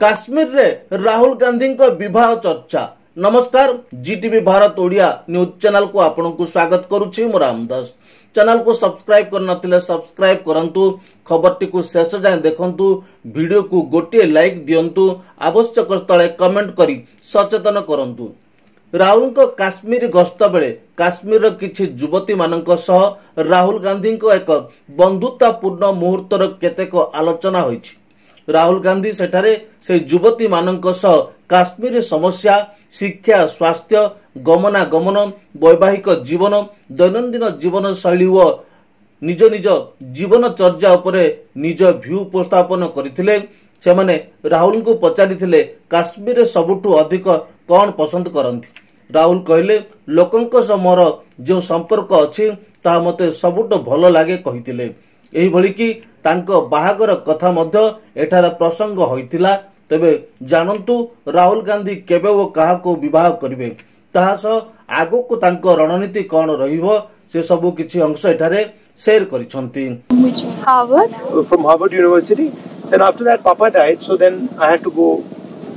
काश्मीर रे राहुल गांधी को विवाह चर्चा। नमस्कार, जीटीवी भारत ओडिया न्यूज चैनल को आपन को स्वागत करुछि। मो रामदास चैनल को सब्सक्राइब कर नथिले सब्सक्राइब करंतु, खबर टी को शेष जाय देखंतु, वीडियो को गोटे लाइक दियंतु, आवश्यक स्थले कमेंट करी सचेतन करंतु। राहुल को काश्मीर गस्त बेले काश्मीर किछि युवती मानक सह राहुल गांधी को एक बंधुतापूर्ण मुहूर्तर केतेक आलोचना होइछि। राहुल गांधी सेठारे से युवती मानक सह काश्मीर समस्या, शिक्षा, स्वास्थ्य, गमनागमन, वैवाहिक जीवन, दैनंदिन जीवन शैली व निज निज जीवन चर्या उपरे निज भ्यू उपस्थापन करथिले। से माने राहुल को पचारिथिले काश्मीर सबुठु अधिक कौन पसंद करंती। राहुल कहले लोकंक सह मोर जो संपर्क अछि ता मते सबुठु भलो लागे कहिथिले। एही भली कि तांको बाहागर कथा मध्य एठार प्रसंग होइतिला। तबे जानंतु राहुल गांधी केबे ओ काहा को विवाह करिवे, ताहा सह आगो को तांको रणनीति कोन रहिबो से सबु किछि अंश एठारे share करिसंती। Harvard? From Harvard University. Then after that Papa died, so then I had to go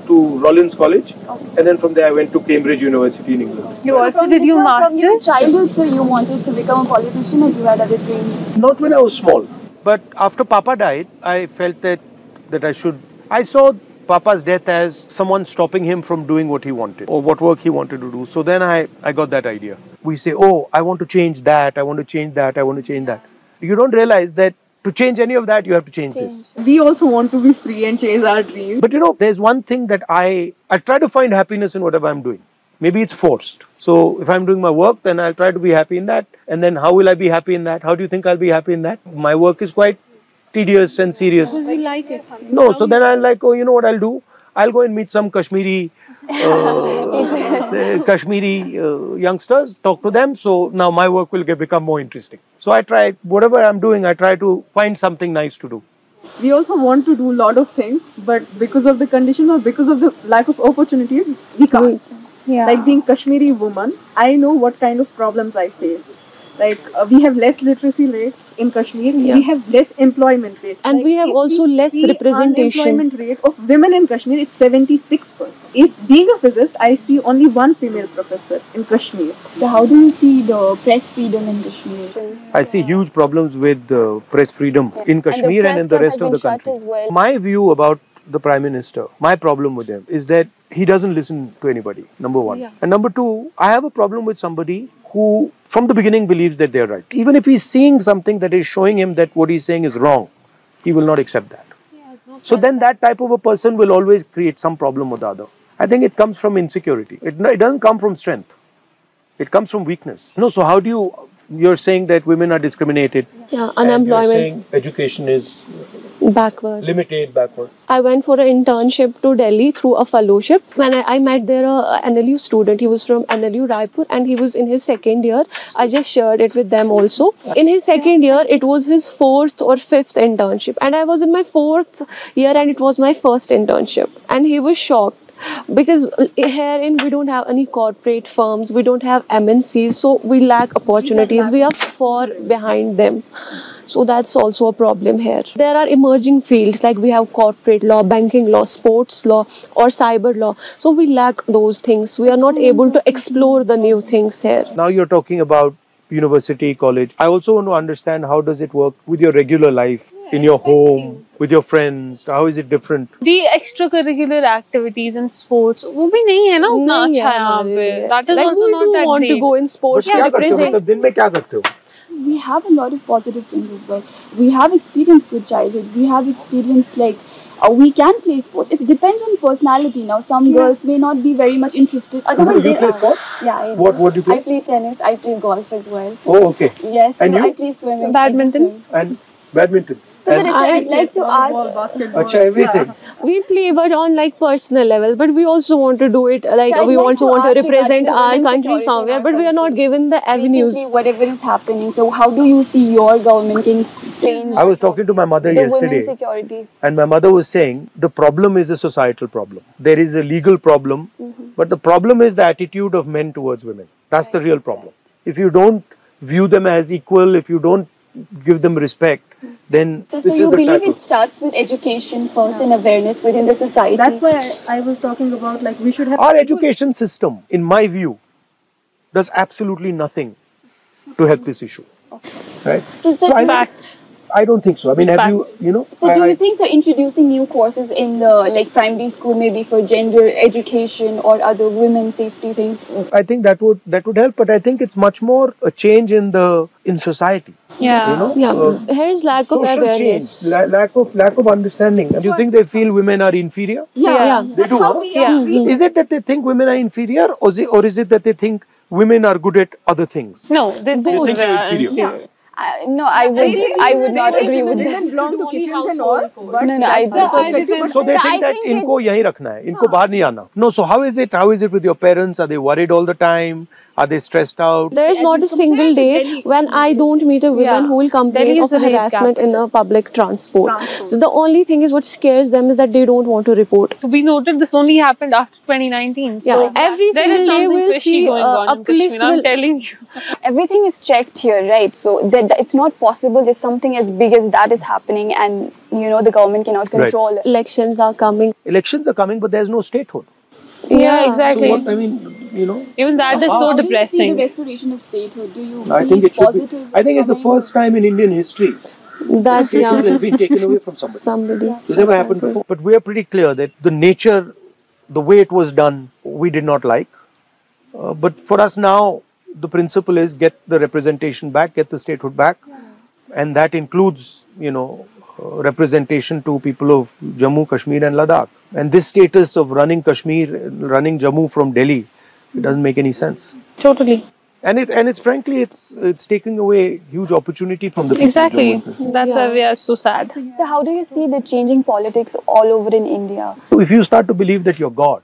to Rollins College, and then from there I went to Cambridge University in England. You also did your masters? From your childhood, so you wanted to become a politician, or you had other dreams? Not when I was small, but after Papa died, I felt that I should. I saw Papa's death as someone stopping him from doing what he wanted or what work he wanted to do. So then I got that idea. We say, oh, I want to change that, I want to change that, I want to change that. You don't realize that to change any of that, you have to change this. We also want to be free and chase our dreams. But you know, there's one thing that I try to find happiness in whatever I'm doing. Maybe it's forced. So if I'm doing my work, then I'll try to be happy in that. And then how will I be happy in that? How do you think I'll be happy in that? My work is quite tedious and serious. Because you like it. No, so then I'll like, oh, you know what I'll do? I'll go and meet some Kashmiri youngsters, talk to them. So now my work will become more interesting. So I try, whatever I'm doing, I try to find something nice to do. We also want to do a lot of things, but because of the conditions or because of the lack of opportunities, we can't. Yeah. Like being Kashmiri woman, I know what kind of problems I face. Like we have less literacy rate in Kashmir, we have less employment rate. And like we have also less representation. Unemployment rate of women in Kashmir, it's 76%. If being a physicist, I see only one female professor in Kashmir. So how do you see the press freedom in Kashmir? I see huge problems with press freedom in Kashmir and in the rest of the country. Well. My view about the Prime Minister, my problem with him is that he doesn't listen to anybody, number one. Yeah. And number two, I have a problem with somebody who from the beginning believes that they're right. Even if he's seeing something that is showing him that what he's saying is wrong, he will not accept that. So then that type of a person will always create some problem with the other. I think it comes from insecurity. It doesn't come from strength. It comes from weakness. No, so how do you're saying that women are discriminated. Yeah, unemployment. You're saying education is backward. Limited, backward. I went for an internship to Delhi through a fellowship. When I met there a NLU student, he was from NLU Raipur and he was in his second year. I just shared it with them also. In his second year, it was his 4th or 5th internship. And I was in my 4th year and it was my first internship. And he was shocked. Because herein we don't have any corporate firms, we don't have MNCs, so we lack opportunities, we are far behind them. So that's also a problem here. There are emerging fields like we have corporate law, banking law, sports law or cyber law. So we lack those things. We are not able to explore the new things here. Now you're talking about university, college. I also want to understand how does it work with your regular life, in your home, with your friends. How is it different? The extracurricular activities and sports, वो भी नहीं है ना उतना अच्छा यहाँ पे. That is also not that great. We want to go in sports to represent. मतलब दिन में क्या करते हो? We have a lot of positive things as well. We have experienced good childhood. We have experienced like we can play sports. It depends on personality. Now some girls may not be very much interested. Do you play sports? Yeah, I do. What do you play? I play tennis. I play golf as well. Oh, okay. Yes. And so you? I play swimming. Badminton. And badminton. So I'd like to ask. Achha, everything. We play but on like personal levels, but we also want to do it like So we want to represent our women's country security somewhere, in our but we are not country. given the avenues. Basically, whatever is happening. So how do you see your government can change? I was talking to my mother the yesterday, women's security. and my mother was saying the problem is a societal problem. There is a legal problem, but the problem is the attitude of men towards women. That's the real problem. If you don't view them as equal, if you don't give them respect, then So this is you the believe type it starts with education first and awareness within the society? That's why I was talking about, like, we should have Our education system, in my view, does absolutely nothing to help this issue. Right? So I don't think so. I mean, have you, So do you think introducing new courses in the like primary school, maybe for gender education or other women safety things? I think that would help, but I think it's much more a change in society. Yeah. Here is lack of Social awareness. change, lack of understanding. Do you think they feel women are inferior? Yeah. They do. Huh? Is it that they think women are inferior, or is it that they think women are good at other things? No, they You both think they're are inferior? inferior. No, I would not agree with They this. don't belong to kitchens and all. But No, I So they think that इनको यहीं रखना है, इनको बाहर नहीं आना. No, so how is it? How is it with your parents? Are they worried all the time? Are they stressed out? There is not a single day when I don't meet a woman who will complain Delhi of is a rape harassment in a public transport. So the only thing is what scares them is that they don't want to report. So we noted this only happened after 2019. Yeah, So every there single is day something we'll fishy see going on a in police Kashmir, I'm will... telling you. Everything is checked here, right? So that it's not possible there's something as big as that is happening and the government cannot control it. Elections are coming. Elections are coming, but there's no statehood. Yeah, exactly. So what, I mean, Even that is so How do you see depressing. the restoration of statehood? Do you I see think it it's should be. positive? I think it's the first time in Indian history That statehood has been taken away from somebody. somebody. It's never happened before. But we are pretty clear that the nature, the way it was done, we did not like. But for us now, the principle is get the representation back, get the statehood back. And that includes, representation to people of Jammu, Kashmir and Ladakh. And this status of running Kashmir, running Jammu from Delhi, it doesn't make any sense. Totally. And it's frankly, it's taking away huge opportunity from the people. Exactly. That's why we are so sad. So how do you see the changing politics all over in India? So if you start to believe that you're God,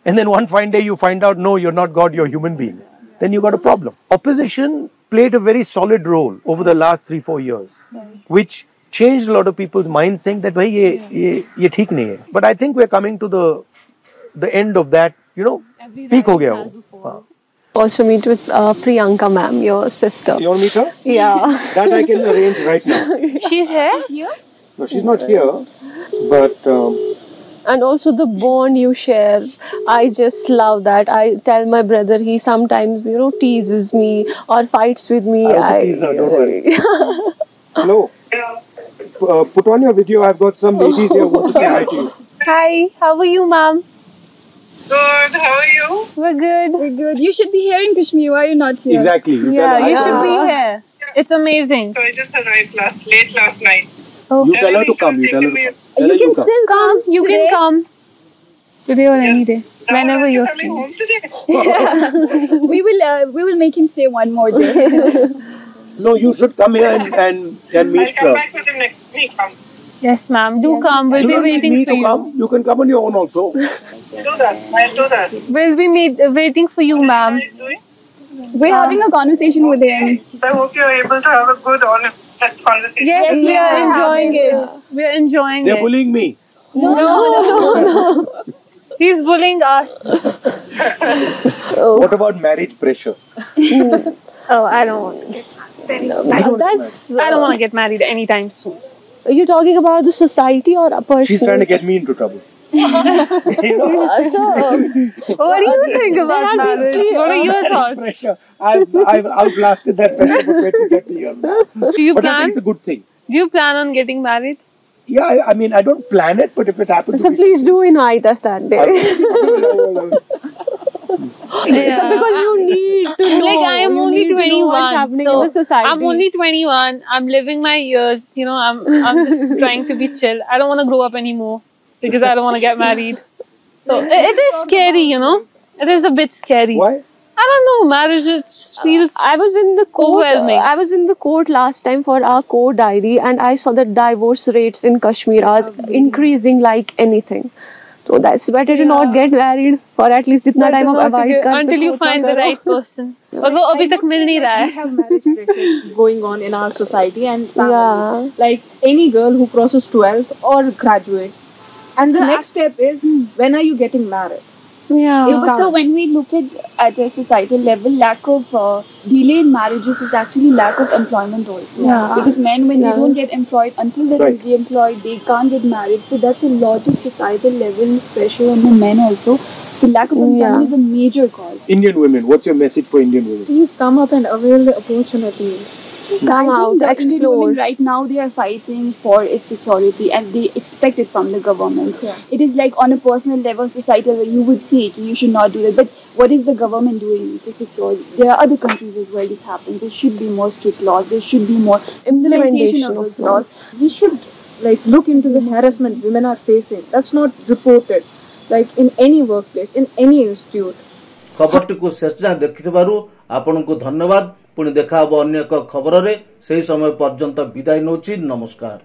and then one fine day you find out, no, you're not God, you're a human being, then you got a problem. Opposition played a very solid role over the last 3-4 years, which changed a lot of people's minds, saying that, bhai, ye theek nahi hai. But I think we're coming to the end of that, peak ho gaya wo. Also meet with Priyanka ma'am, your sister. You want to meet her? Yeah. That I can arrange right now. She's here? No, she's not here, but... And also the bond you share, I just love that. I tell my brother, he sometimes, teases me or fights with me. I'll tease her, don't worry. Hello. Put on your video. I've got some ladies here who want to say hi to you. Hi, how are you, ma'am? Good, how are you? We're good. We're good. You should be here in Kashmir. Why are you not here? Exactly. You Yeah, tell her you hi. should be here. It's amazing. So I just arrived late last night. You tell her to come. You tell her to come. Tell her You can come. still come. You today. can come. Today or any day. Whenever you're coming free. home today. We will make him stay one more day. No, you should come here and I'll meet come her. back with him next week. Yes, ma'am. Do come. We'll You be don't need waiting me for to you. come. You can come on your own also. Do that. I'll do that. We'll be waiting for you, ma'am. What are you doing? We're having a conversation with him. I hope you're able to have a good, honest conversation. Yes, we yeah. are enjoying it. We are enjoying They're it. bullying me. No. He's bullying us. What about marriage pressure? Oh, I don't want to get I don't want to get married anytime soon. Are you talking about the society or a person? She's trying to get me into trouble. What do you think about marriage? basically, What are your Marriage thoughts? pressure. I've outlasted that pressure for 20-30 years now. Do you But I plan? think it's a good thing. Do you plan on getting married? Yeah, I mean, I don't plan it, but if it happens... So please do invite us that day. Yeah. So because you need to know. Like I am you only need to know what's 21, happening so in the society. I'm only 21. I'm living my years. I'm just trying to be chill. I don't want to grow up anymore because I don't want to get married. So it is scary, It is a bit scary. Why? I don't know. Marriage it feels. I was in the court. Overwhelming. I was in the court last time for our court diary, and I saw that divorce rates in Kashmir are increasing like anything. So that's better to not get married for at least जितना time आप avoid कर until you सको find उतना the करो. right person. और वो अभी तक मिल नहीं रहा We है. have marriage pressure going on in our society and Yeah. families. Like any girl who crosses 12th or graduates. And the next step is, when are you getting married? Yeah. But so when we look at a societal level, lack of delayed marriages is actually lack of employment also. Yeah. Because men, when they don't get employed until they're re-employed, they can't get married. So that's a lot of societal level pressure on the men also. So lack of employment is a major cause. Indian women, what's your message for Indian women? Please come up and avail the opportunities. Come out, the Indian explore. women right now, they are fighting for a security and they expect it from the government. Yeah. It is like on a personal level, societal level, you would say it, you should not do that. But what is the government doing to secure? There are other countries as well this happens. There should be more strict laws. There should be more implementation of those laws. We should look into the harassment women are facing. That's not reported. In any workplace, in any institute. खबरटी को शेष जाए देखिथिबारु आपनको धन्यवाद पुणी देखा अन्य एक खबर रे सही समय पर्यंत विदाय नोची नमस्कार।